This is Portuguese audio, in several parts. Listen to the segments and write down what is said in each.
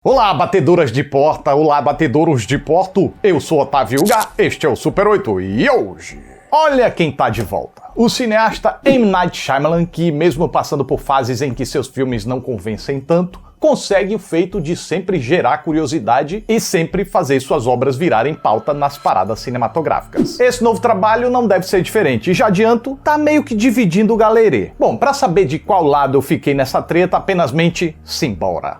Olá, batedoras de porta, olá, batedouros de porto, eu sou Otávio Gá, este é o Super 8 e hoje... Olha quem tá de volta. O cineasta M. Night Shyamalan, que mesmo passando por fases em que seus filmes não convencem tanto, consegue o feito de sempre gerar curiosidade e sempre fazer suas obras virarem pauta nas paradas cinematográficas. Esse novo trabalho não deve ser diferente, e já adianto, tá meio que dividindo o galerê. Bom, pra saber de qual lado eu fiquei nessa treta, apenas mente, simbora.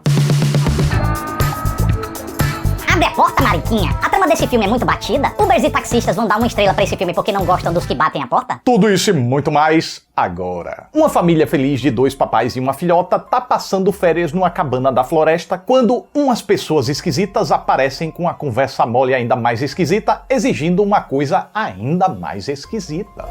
Abre a porta, Mariquinha. A trama desse filme é muito batida. Ubers e taxistas vão dar uma estrela pra esse filme porque não gostam dos que batem a porta? Tudo isso e muito mais agora. Uma família feliz de 2 papais e uma filhota tá passando férias numa cabana da floresta quando umas pessoas esquisitas aparecem com a conversa mole ainda mais esquisita, exigindo uma coisa ainda mais esquisita.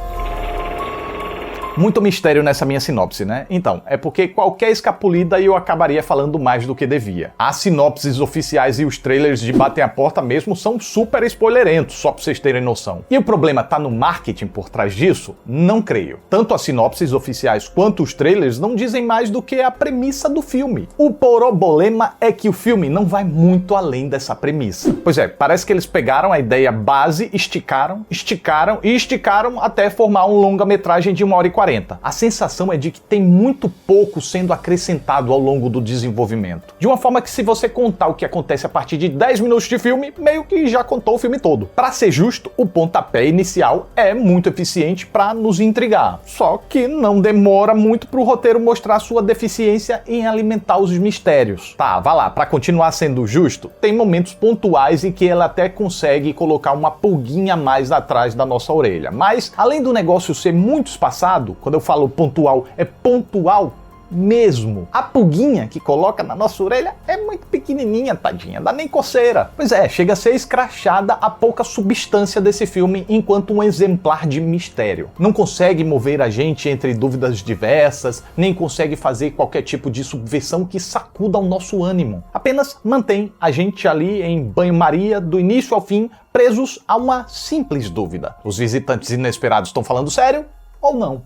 Muito mistério nessa minha sinopse, né? Então, é porque qualquer escapulida eu acabaria falando mais do que devia. As sinopses oficiais e os trailers de Batem a Porta mesmo são super spoilerentos, só pra vocês terem noção. E o problema tá no marketing por trás disso? Não creio. Tanto as sinopses oficiais quanto os trailers não dizem mais do que a premissa do filme. O problema é que o filme não vai muito além dessa premissa. Pois é, parece que eles pegaram a ideia base, esticaram até formar um longa-metragem de 1h40. A sensação é de que tem muito pouco sendo acrescentado ao longo do desenvolvimento. De uma forma que, se você contar o que acontece a partir de 10 minutos de filme, meio que já contou o filme todo. Pra ser justo, o pontapé inicial é muito eficiente pra nos intrigar. Só que não demora muito pro roteiro mostrar sua deficiência em alimentar os mistérios. Tá, vá lá, pra continuar sendo justo, tem momentos pontuais em que ela até consegue colocar uma pulguinha a mais atrás da nossa orelha. Mas, além do negócio ser muito espaçado, quando eu falo pontual, é pontual mesmo. A pulguinha que coloca na nossa orelha é muito pequenininha, tadinha, dá nem coceira. Pois é, chega a ser escrachada a pouca substância desse filme enquanto um exemplar de mistério. Não consegue mover a gente entre dúvidas diversas, nem consegue fazer qualquer tipo de subversão que sacuda o nosso ânimo. Apenas mantém a gente ali em banho-maria, do início ao fim, presos a uma simples dúvida. Os visitantes inesperados estão falando sério? Ou não.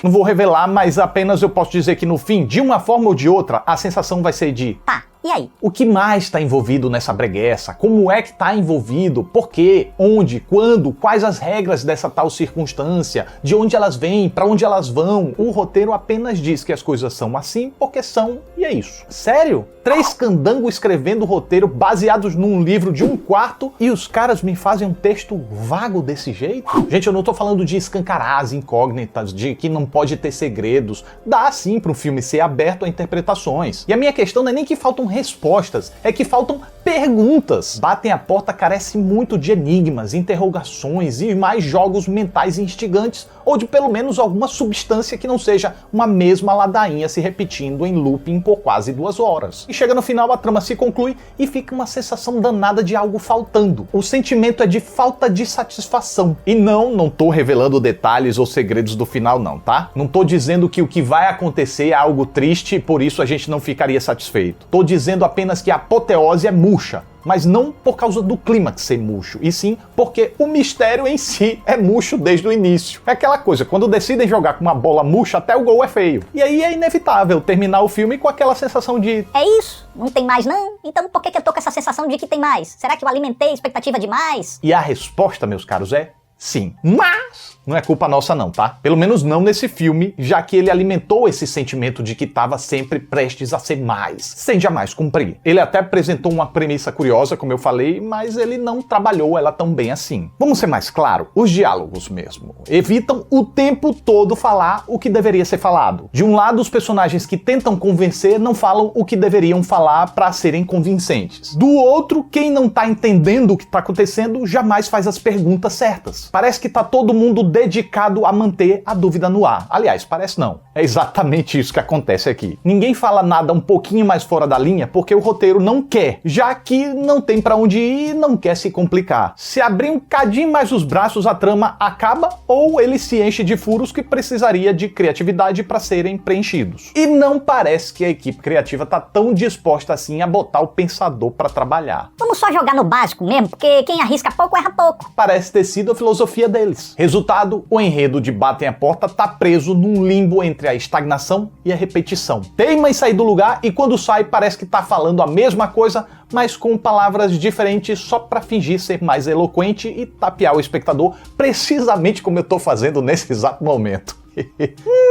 Não vou revelar, mas apenas eu posso dizer que no fim, de uma forma ou de outra, a sensação vai ser de... Tá, e aí? O que mais está envolvido nessa bregueça? Como é que está envolvido? Por quê? Onde? Quando? Quais as regras dessa tal circunstância? De onde elas vêm? Para onde elas vão? O roteiro apenas diz que as coisas são assim porque são, e é isso. Sério? 3 candangos escrevendo roteiro baseados num livro de 1 quarto e os caras me fazem um texto vago desse jeito? Gente, eu não tô falando de escancarar as incógnitas, de que não pode ter segredos. Dá sim para um filme ser aberto a interpretações. E a minha questão não é nem que faltam respostas, é que faltam perguntas. Batem a Porta carece muito de enigmas, interrogações e mais jogos mentais instigantes, ou de pelo menos alguma substância que não seja uma mesma ladainha se repetindo em looping por quase 2 horas. E chega no final, a trama se conclui e fica uma sensação danada de algo faltando. O sentimento é de falta de satisfação. E não tô revelando detalhes ou segredos do final não, tá? Não tô dizendo que o que vai acontecer é algo triste e por isso a gente não ficaria satisfeito. Tô dizendo apenas que a apoteose é murcha. Mas não por causa do clímax ser murcho, e sim porque o mistério em si é murcho desde o início. É aquela coisa, quando decidem jogar com uma bola murcha, até o gol é feio. E aí é inevitável terminar o filme com aquela sensação de... É isso? Não tem mais não? Então por que eu tô com essa sensação de que tem mais? Será que eu alimentei a expectativa demais? E a resposta, meus caros, é... sim. Mas não é culpa nossa não, tá? Pelo menos não nesse filme, já que ele alimentou esse sentimento de que estava sempre prestes a ser mais, sem jamais cumprir. Ele até apresentou uma premissa curiosa, como eu falei, mas ele não trabalhou ela tão bem assim. Vamos ser mais claro, os diálogos mesmo evitam o tempo todo falar o que deveria ser falado. De um lado, os personagens que tentam convencer não falam o que deveriam falar para serem convincentes. Do outro, quem não tá entendendo o que tá acontecendo jamais faz as perguntas certas. Parece que tá todo mundo dedicado a manter a dúvida no ar. Aliás, parece não. É exatamente isso que acontece aqui. Ninguém fala nada um pouquinho mais fora da linha porque o roteiro não quer, já que não tem pra onde ir e não quer se complicar. Se abrir um cadinho mais os braços, a trama acaba ou ele se enche de furos que precisaria de criatividade para serem preenchidos. E não parece que a equipe criativa tá tão disposta assim a botar o pensador para trabalhar. Vamos só jogar no básico mesmo, porque quem arrisca pouco erra pouco. Parece ter sido a filosofia deles. Resultado lado, o enredo de Batem a Porta tá preso num limbo entre a estagnação e a repetição. Teima em sair do lugar e quando sai parece que tá falando a mesma coisa, mas com palavras diferentes só pra fingir ser mais eloquente e tapear o espectador, precisamente como eu tô fazendo nesse exato momento.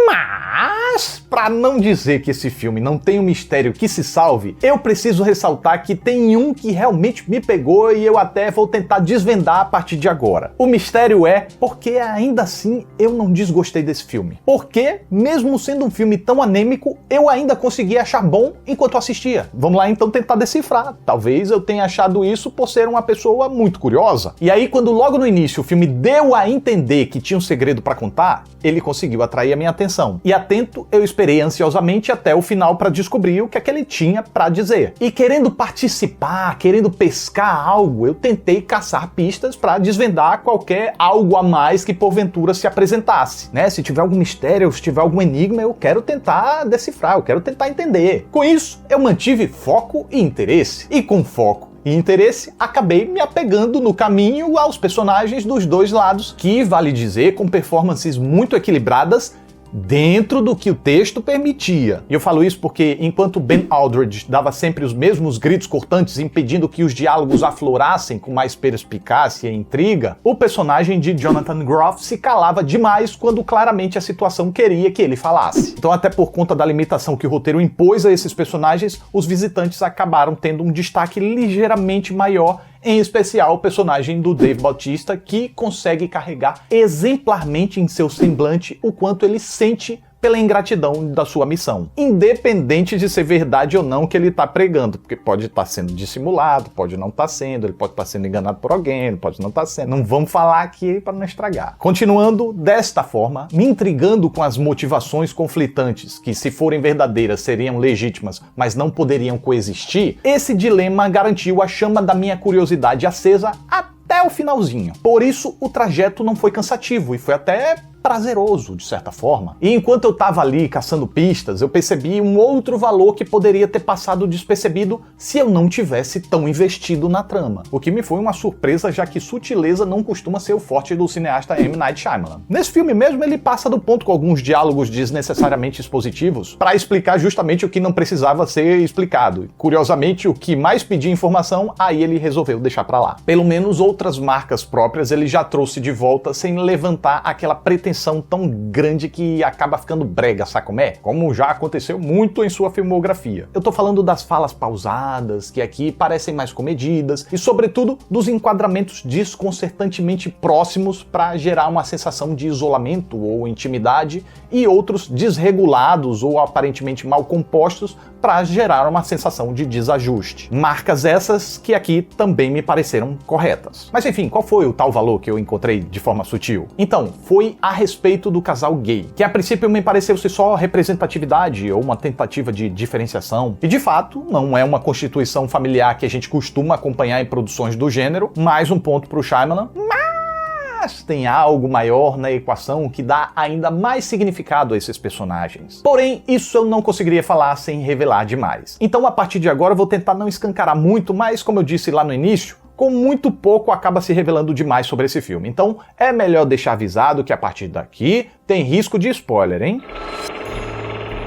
Mas, pra não dizer que esse filme não tem um mistério que se salve, eu preciso ressaltar que tem um que realmente me pegou e eu até vou tentar desvendar a partir de agora. O mistério é porque ainda assim eu não desgostei desse filme. Porque, mesmo sendo um filme tão anêmico, eu ainda consegui achar bom enquanto assistia. Vamos lá então tentar decifrar. Talvez eu tenha achado isso por ser uma pessoa muito curiosa. E aí, quando logo no início o filme deu a entender que tinha um segredo pra contar, ele conseguiu atrair a minha atenção. E atento, eu esperei ansiosamente até o final para descobrir o que é que ele tinha para dizer. E querendo participar, querendo pescar algo, eu tentei caçar pistas para desvendar qualquer algo a mais que porventura se apresentasse, né? Se tiver algum mistério, se tiver algum enigma, eu quero tentar decifrar, eu quero tentar entender. Com isso, eu mantive foco e interesse. E com foco e interesse, acabei me apegando no caminho aos personagens dos dois lados, que, vale dizer, com performances muito equilibradas dentro do que o texto permitia. E eu falo isso porque, enquanto Ben Aldridge dava sempre os mesmos gritos cortantes, impedindo que os diálogos aflorassem com mais perspicácia e intriga, o personagem de Jonathan Groff se calava demais quando claramente a situação queria que ele falasse. Então, até por conta da limitação que o roteiro impôs a esses personagens, os visitantes acabaram tendo um destaque ligeiramente maior, em especial o personagem do Dave Bautista, que consegue carregar exemplarmente em seu semblante o quanto ele sente pela ingratidão da sua missão. Independente de ser verdade ou não que ele está pregando, porque pode estar sendo dissimulado, pode não estar sendo, ele pode estar sendo enganado por alguém, pode não estar sendo. Não vamos falar aqui para não estragar. Continuando desta forma, me intrigando com as motivações conflitantes, que se forem verdadeiras seriam legítimas, mas não poderiam coexistir, esse dilema garantiu a chama da minha curiosidade acesa até o finalzinho. Por isso, o trajeto não foi cansativo e foi até prazeroso, de certa forma. E enquanto eu tava ali caçando pistas, eu percebi um outro valor que poderia ter passado despercebido se eu não tivesse tão investido na trama. O que me foi uma surpresa, já que sutileza não costuma ser o forte do cineasta M. Night Shyamalan. Nesse filme mesmo, ele passa do ponto com alguns diálogos desnecessariamente expositivos para explicar justamente o que não precisava ser explicado. Curiosamente, o que mais pedia informação, aí ele resolveu deixar pra lá. Pelo menos outras marcas próprias ele já trouxe de volta sem levantar aquela pretensão tão grande que acaba ficando brega, sabe como é? Como já aconteceu muito em sua filmografia. Eu tô falando das falas pausadas, que aqui parecem mais comedidas, e sobretudo dos enquadramentos desconcertantemente próximos para gerar uma sensação de isolamento ou intimidade, e outros desregulados ou aparentemente mal compostos para gerar uma sensação de desajuste. Marcas essas que aqui também me pareceram corretas. Mas enfim, qual foi o tal valor que eu encontrei de forma sutil? Então, foi a respeito do casal gay, que a princípio me pareceu ser só representatividade ou uma tentativa de diferenciação, e de fato não é uma constituição familiar que a gente costuma acompanhar em produções do gênero, mais um ponto pro Shyamalan, mas tem algo maior na equação que dá ainda mais significado a esses personagens. Porém, isso eu não conseguiria falar sem revelar demais. Então, a partir de agora, eu vou tentar não escancarar muito, mas como eu disse lá no início, com muito pouco acaba se revelando demais sobre esse filme. Então, é melhor deixar avisado que a partir daqui tem risco de spoiler, hein?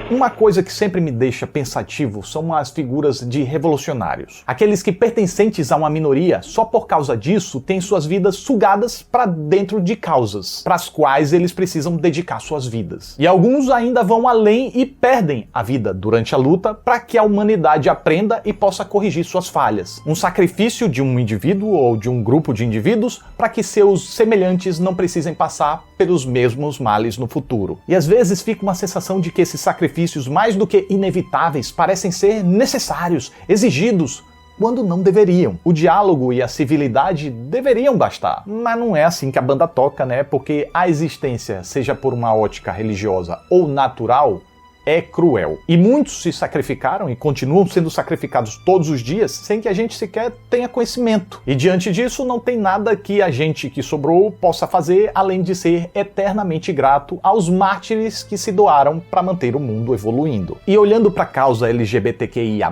Uma coisa que sempre me deixa pensativo são as figuras de revolucionários. Aqueles que, pertencentes a uma minoria, só por causa disso, têm suas vidas sugadas para dentro de causas, para as quais eles precisam dedicar suas vidas. E alguns ainda vão além e perdem a vida durante a luta para que a humanidade aprenda e possa corrigir suas falhas. Um sacrifício de um indivíduo ou de um grupo de indivíduos para que seus semelhantes não precisem passar pelos mesmos males no futuro. E às vezes fica uma sensação de que esses sacrifícios, mais do que inevitáveis, parecem ser necessários, exigidos, quando não deveriam. O diálogo e a civilidade deveriam bastar. Mas não é assim que a banda toca, né? Porque a existência, seja por uma ótica religiosa ou natural, é cruel. E muitos se sacrificaram e continuam sendo sacrificados todos os dias sem que a gente sequer tenha conhecimento. E diante disso, não tem nada que a gente que sobrou possa fazer além de ser eternamente grato aos mártires que se doaram para manter o mundo evoluindo. E olhando para a causa LGBTQIA+,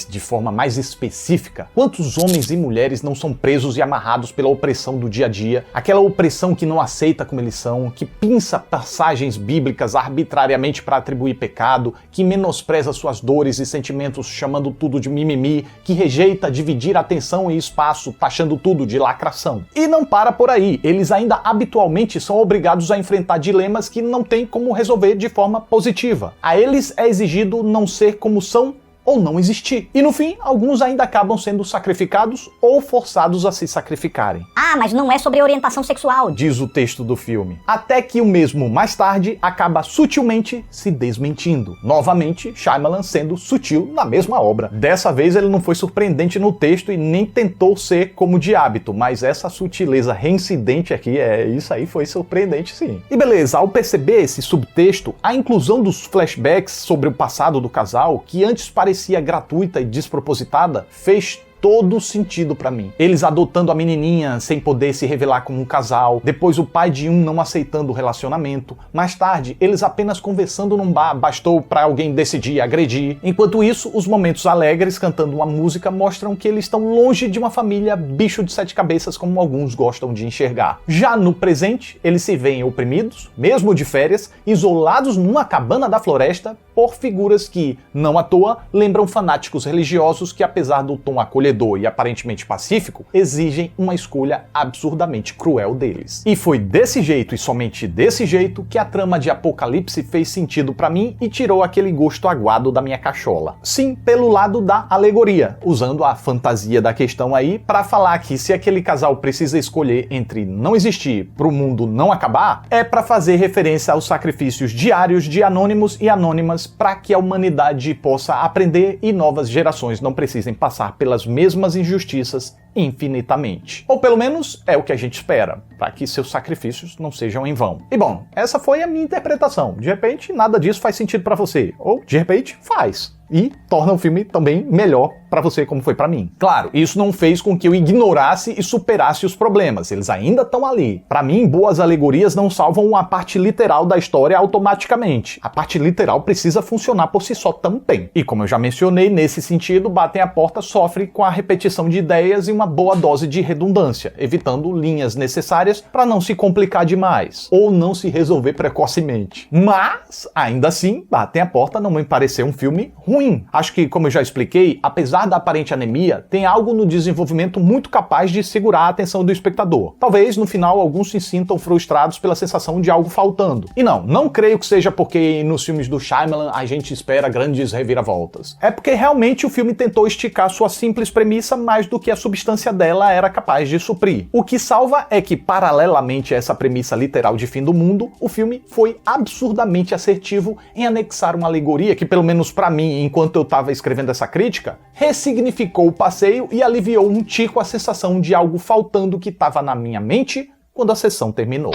de forma mais específica, quantos homens e mulheres não são presos e amarrados pela opressão do dia a dia, aquela opressão que não aceita como eles são, que pinça passagens bíblicas arbitrariamente para atribuir pecado, que menospreza suas dores e sentimentos chamando tudo de mimimi, que rejeita dividir atenção e espaço taxando tudo de lacração. E não para por aí, eles ainda habitualmente são obrigados a enfrentar dilemas que não têm como resolver de forma positiva. A eles é exigido não ser como são ou não existir. E no fim, alguns ainda acabam sendo sacrificados ou forçados a se sacrificarem. Ah, mas não é sobre orientação sexual, diz o texto do filme. Até que o mesmo, mais tarde, acaba sutilmente se desmentindo. Novamente, Shyamalan sendo sutil na mesma obra. Dessa vez ele não foi surpreendente no texto e nem tentou ser como de hábito, mas essa sutileza reincidente aqui, isso aí foi surpreendente sim. E beleza, ao perceber esse subtexto, a inclusão dos flashbacks sobre o passado do casal, que antes parecia gratuita e despropositada, fez todo sentido pra mim. Eles adotando a menininha sem poder se revelar como um casal, depois o pai de um não aceitando o relacionamento, mais tarde eles apenas conversando num bar, bastou pra alguém decidir agredir. Enquanto isso, os momentos alegres cantando uma música mostram que eles estão longe de uma família bicho de 7 cabeças como alguns gostam de enxergar. Já no presente, eles se veem oprimidos, mesmo de férias, isolados numa cabana da floresta por figuras que, não à toa, lembram fanáticos religiosos que, apesar do tom acolhedor e aparentemente pacífico, exigem uma escolha absurdamente cruel deles. E foi desse jeito e somente desse jeito que a trama de Apocalipse fez sentido pra mim e tirou aquele gosto aguado da minha cachola. Sim, pelo lado da alegoria, usando a fantasia da questão aí pra falar que se aquele casal precisa escolher entre não existir pro mundo não acabar, é pra fazer referência aos sacrifícios diários de anônimos e anônimas pra que a humanidade possa aprender e novas gerações não precisem passar pelas mesmas injustiças infinitamente. Ou pelo menos é o que a gente espera, para que seus sacrifícios não sejam em vão. E bom, essa foi a minha interpretação. De repente, nada disso faz sentido para você. Ou, de repente, faz. E torna o filme também melhor para você como foi para mim. Claro, isso não fez com que eu ignorasse e superasse os problemas. Eles ainda estão ali. Para mim, boas alegorias não salvam a parte literal da história automaticamente. A parte literal precisa funcionar por si só também. E como eu já mencionei, nesse sentido, Batem a Porta sofre com a repetição de ideias e uma boa dose de redundância, evitando linhas necessárias para não se complicar demais, ou não se resolver precocemente. Mas, ainda assim, Batem a Porta não me pareceu um filme ruim. Acho que, como eu já expliquei, apesar da aparente anemia, tem algo no desenvolvimento muito capaz de segurar a atenção do espectador. Talvez, no final, alguns se sintam frustrados pela sensação de algo faltando. E não creio que seja porque nos filmes do Shyamalan a gente espera grandes reviravoltas. É porque realmente o filme tentou esticar sua simples premissa mais do que a substância dela era capaz de suprir. O que salva é que, paralelamente a essa premissa literal de fim do mundo, o filme foi absurdamente assertivo em anexar uma alegoria que, pelo menos pra mim, enquanto eu tava escrevendo essa crítica, ressignificou o passeio e aliviou um tico a sensação de algo faltando que tava na minha mente quando a sessão terminou.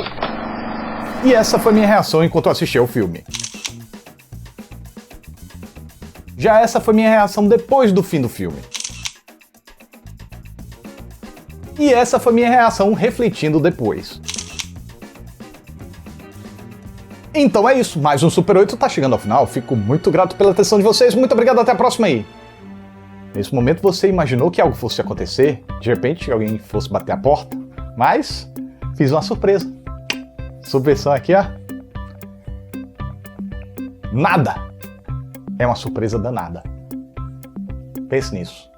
E essa foi minha reação enquanto eu assisti ao filme. Já essa foi minha reação depois do fim do filme. E essa foi minha reação refletindo depois. Então é isso, mais um Super 8 tá chegando ao final. Fico muito grato pela atenção de vocês, muito obrigado, até a próxima aí. Nesse momento você imaginou que algo fosse acontecer? De repente alguém fosse bater a porta? Mas fiz uma surpresa. Subversão aqui, ó. Nada! É uma surpresa danada. Pense nisso.